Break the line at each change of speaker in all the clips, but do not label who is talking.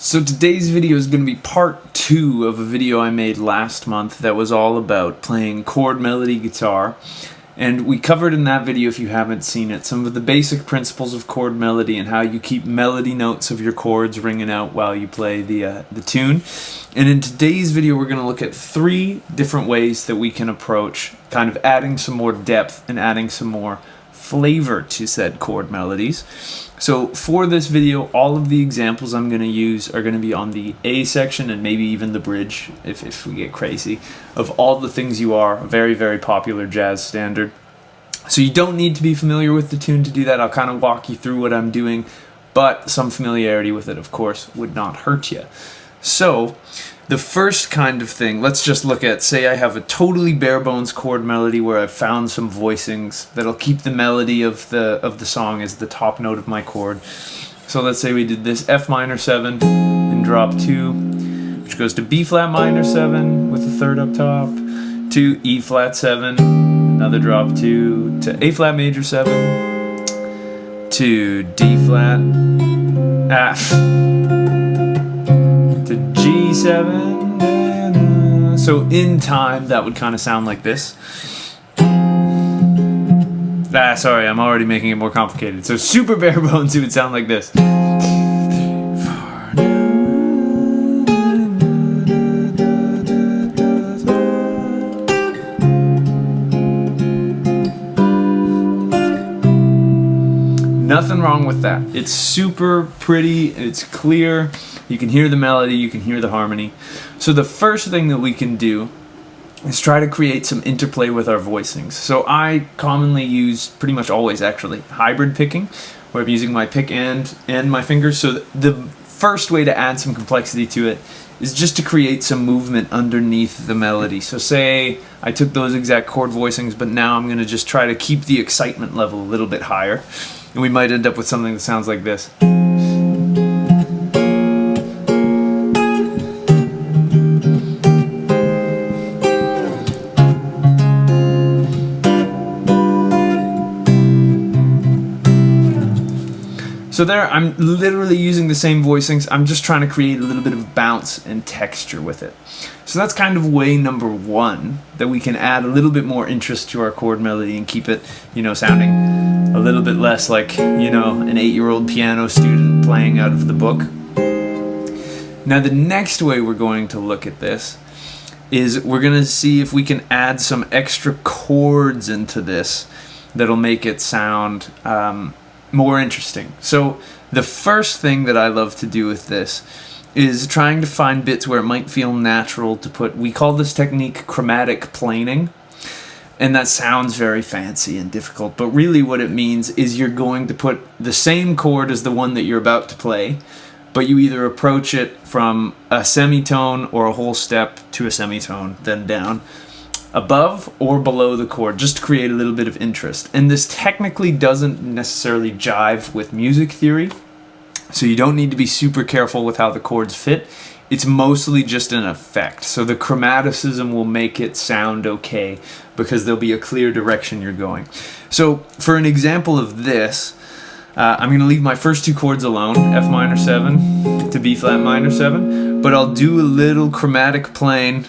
So today's video is going to be part 2 of a video I made last month that was all about playing chord melody guitar. And we covered in that video, if you haven't seen it, some of the basic principles of chord melody and how you keep melody notes of your chords ringing out while you play the tune. And in today's video, we're going to look at 3 different ways that we can approach kind of adding some more depth and adding some more flavor to said chord melodies. So for this video, all of the examples I'm going to use are going to be on the A section and maybe even the bridge, if we get crazy, of All the Things You Are, a very, very popular jazz standard. So you don't need to be familiar with the tune to do that. I'll kind of walk you through what I'm doing, but some familiarity with it, of course, would not hurt you. So the first kind of thing, let's just look at, say I have a totally bare bones chord melody where I've found some voicings that'll keep the melody of the song as the top note of my chord. So let's say we did this F minor 7 and drop 2, which goes to B flat minor 7 with the 3rd up top, to E flat 7, another drop 2, to A flat major 7, to D flat, F, to G7. So in time that would kind of sound like this. Sorry, I'm already making it more complicated. So super bare bones, it would sound like this. Nothing wrong with that. It's super pretty, it's clear, you can hear the melody, you can hear the harmony. So the first thing that we can do is try to create some interplay with our voicings. So I commonly use, pretty much always actually, hybrid picking, where I'm using my pick and my fingers. So the first way to add some complexity to it is just to create some movement underneath the melody. So say I took those exact chord voicings, but now I'm going to just try to keep the excitement level a little bit higher. And we might end up with something that sounds like this. So there, I'm literally using the same voicings. I'm just trying to create a little bit of bounce and texture with it. So that's kind of way number 1, that we can add a little bit more interest to our chord melody and keep it, sounding a little bit less like, an 8-year-old piano student playing out of the book. Now the next way we're going to look at this is we're going to see if we can add some extra chords into this that'll make it sound more interesting. So the first thing that I love to do with this is trying to find bits where it might feel natural to put, we call this technique chromatic planing, and that sounds very fancy and difficult, but really what it means is you're going to put the same chord as the one that you're about to play, but you either approach it from a semitone or a whole step to a semitone, then down, above or below the chord, just to create a little bit of interest. And this technically doesn't necessarily jive with music theory, so you don't need to be super careful with how the chords fit. It's mostly just an effect. So the chromaticism will make it sound okay because there'll be a clear direction you're going. So for an example of this, I'm going to leave my first 2 chords alone, F minor 7 to B flat minor 7, but I'll do a little chromatic plane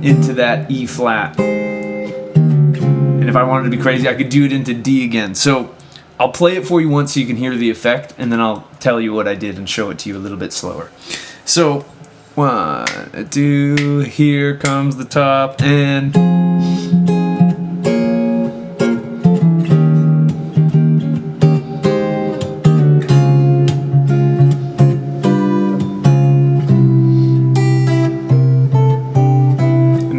into that E flat. And if I wanted to be crazy, I could do it into D again. So I'll play it for you once so you can hear the effect, and then I'll tell you what I did and show it to you a little bit slower. So 1, 2, here comes the top, and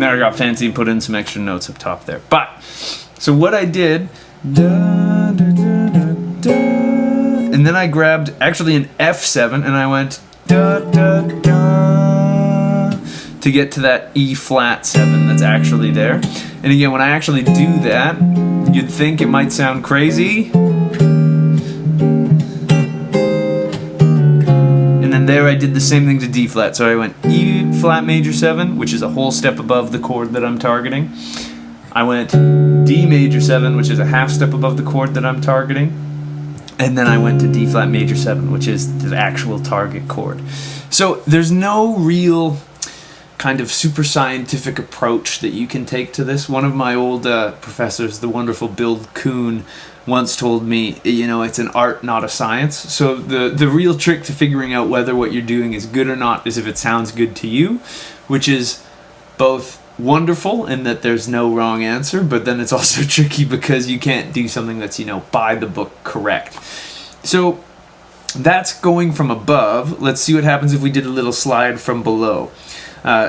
I got fancy and put in some extra notes up top there. But, so what I did, and then I grabbed actually an F7 and I went to get to that E flat 7 that's actually there. And again, when I actually do that, you'd think it might sound crazy. And then there I did the same thing to D flat. So I went E flat major 7, which is a whole step above the chord that I'm targeting. I went D major 7, which is a half step above the chord that I'm targeting. and then I went to D flat major 7, which is the actual target chord. So there's no real kind of super scientific approach that you can take to this. One of my old professors, the wonderful Bill Kuhn, once told me, you know, it's an art, not a science. So the real trick to figuring out whether what you're doing is good or not is if it sounds good to you, which is both wonderful in that there's no wrong answer, but then it's also tricky because you can't do something that's, you know, by the book correct. So that's going from above. Let's see what happens if we did a little slide from below.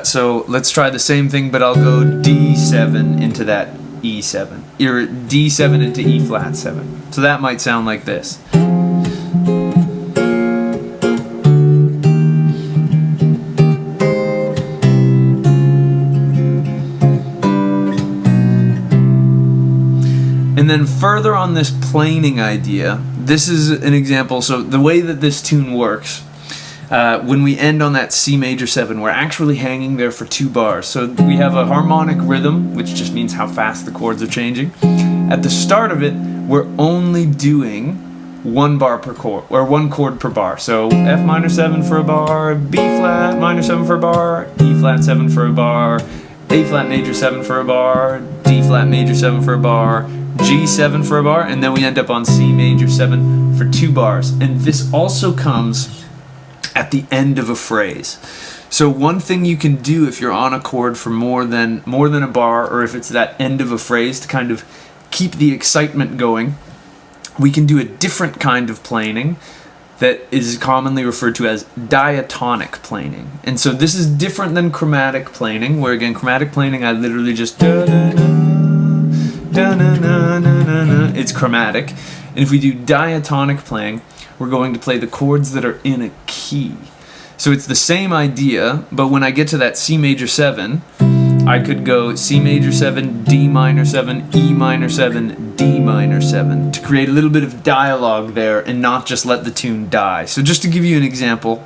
So let's try the same thing, but I'll go D7 into that E7, or D7 into E flat 7. So that might sound like this. And then further on this planing idea, this is an example. So the way that this tune works, when we end on that C major 7, we're actually hanging there for 2 bars. So we have a harmonic rhythm, which just means how fast the chords are changing. At the start of it, we're only doing 1 bar per chord, or 1 chord per bar. So F minor 7 for a bar, B flat minor 7 for a bar, E flat 7 for a bar, A flat major 7 for a bar, D flat major 7 for a bar, G7 for a bar, and then we end up on C major 7 for 2 bars. And this also comes at the end of a phrase. So one thing you can do if you're on a chord for more than a bar, or if it's that end of a phrase, to kind of keep the excitement going, we can do a different kind of planing that is commonly referred to as diatonic planing. And so this is different than chromatic planing, where again, chromatic planing, I literally just it's chromatic. And if we do diatonic playing, we're going to play the chords that are in a key. So it's the same idea, but when I get to that C major 7, I could go C major 7, D minor 7, E minor 7, D minor 7 to create a little bit of dialogue there and not just let the tune die. So just to give you an example,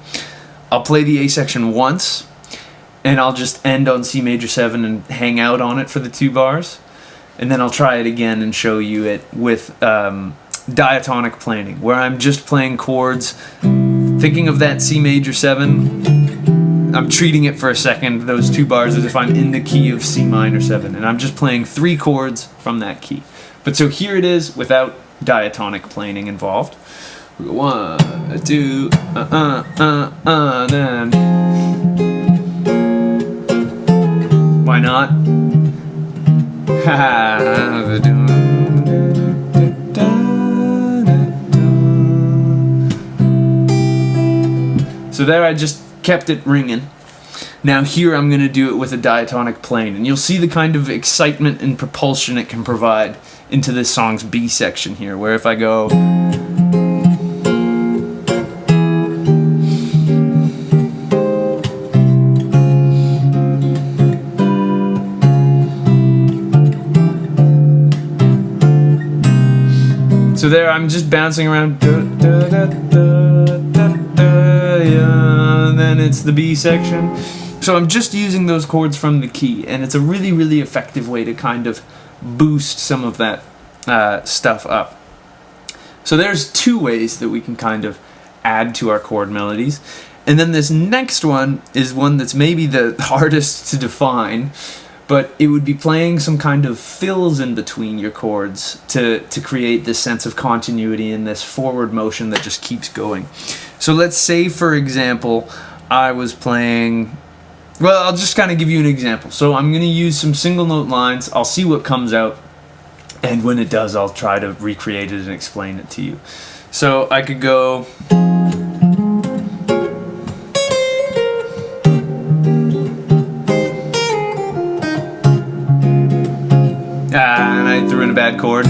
I'll play the A section once, and I'll just end on C major 7 and hang out on it for the 2 bars. And then I'll try it again and show you it with diatonic planing, where I'm just playing chords, thinking of that C major 7, I'm treating it for a second, those 2 bars, as if I'm in the key of C minor 7, and I'm just playing 3 chords from that key. But so here it is without diatonic planing involved. We go 1, 2, then. Why not? So there I just kept it ringing. Now here I'm going to do it with a diatonic plane, and you'll see the kind of excitement and propulsion it can provide into this song's B section here, where if I go... So there I'm just bouncing around, and then it's the B section. So I'm just using those chords from the key, and it's a really, really effective way to kind of boost some of that stuff up. So there's 2 ways that we can kind of add to our chord melodies. And then this next one is one that's maybe the hardest to define, but it would be playing some kind of fills in between your chords to create this sense of continuity and this forward motion that just keeps going. So let's say, for example, I was playing... Well, I'll just kind of give you an example. So I'm going to use some single note lines. I'll see what comes out, and when it does, I'll try to recreate it and explain it to you. So I could go... and I threw in a bad chord.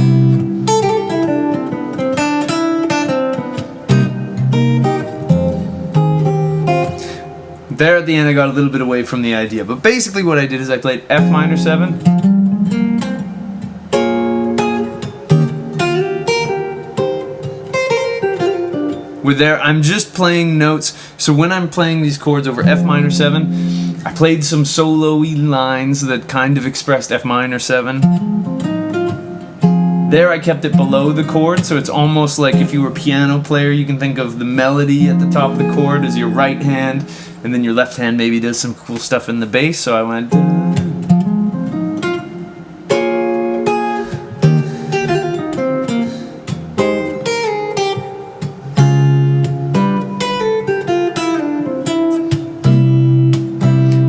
There at the end I got a little bit away from the idea, but basically what I did is I played F minor 7, with there I'm just playing notes. So when I'm playing these chords over F minor 7, I played some solo-y lines that kind of expressed F minor 7. There I kept it below the chord, so it's almost like if you were a piano player, you can think of the melody at the top of the chord as your right hand, and then your left hand maybe does some cool stuff in the bass, so I went...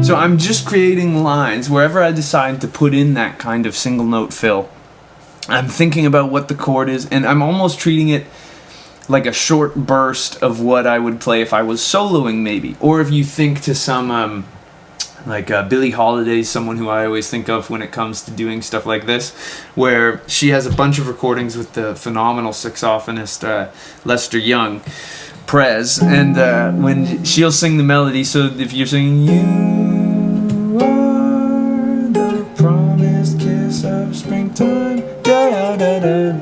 So I'm just creating lines wherever I decide to put in that kind of single note fill. I'm thinking about what the chord is, and I'm almost treating it like a short burst of what I would play if I was soloing, maybe. Or if you think to some, like Billie Holiday, someone who I always think of when it comes to doing stuff like this, where she has a bunch of recordings with the phenomenal saxophonist Lester Young, Prez, and when she'll sing the melody, so if you're singing, you are the promised kiss of springtime, da da da,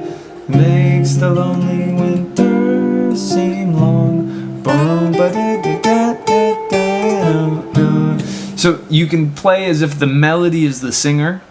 makes the lonely winter seem long, boom, ba da da da da da. So you can play as if the melody is the singer,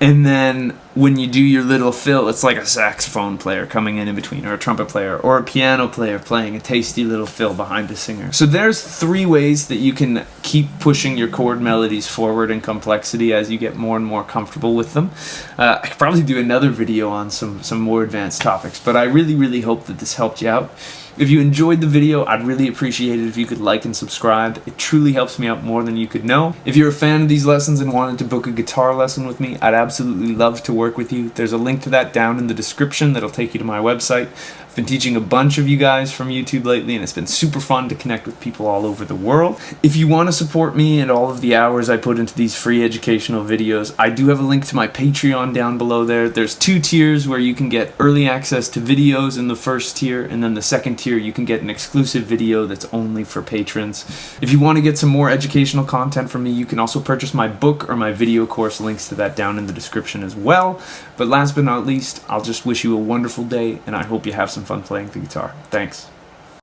and then when you do your little fill, it's like a saxophone player coming in between, or a trumpet player, or a piano player playing a tasty little fill behind the singer. So there's 3 ways that you can keep pushing your chord melodies forward in complexity as you get more and more comfortable with them. I could probably do another video on some more advanced topics, but I really hope that this helped you out. If you enjoyed the video, I'd really appreciate it if you could like and subscribe. It truly helps me out more than you could know. If you're a fan of these lessons and wanted to book a guitar lesson with me, I'd absolutely love to work with you. There's a link to that down in the description that'll take you to my website. I've been teaching a bunch of you guys from YouTube lately, and it's been super fun to connect with people all over the world. If you want to support me and all of the hours I put into these free educational videos, I do have a link to my Patreon down below there. There's 2 tiers where you can get early access to videos in the first tier, and then the second tier you can get an exclusive video that's only for patrons. If you want to get some more educational content from me, you can also purchase my book or my video course. Links to that down in the description as well. But last but not least, I'll just wish you a wonderful day, and I hope you have some fun playing the guitar. Thanks.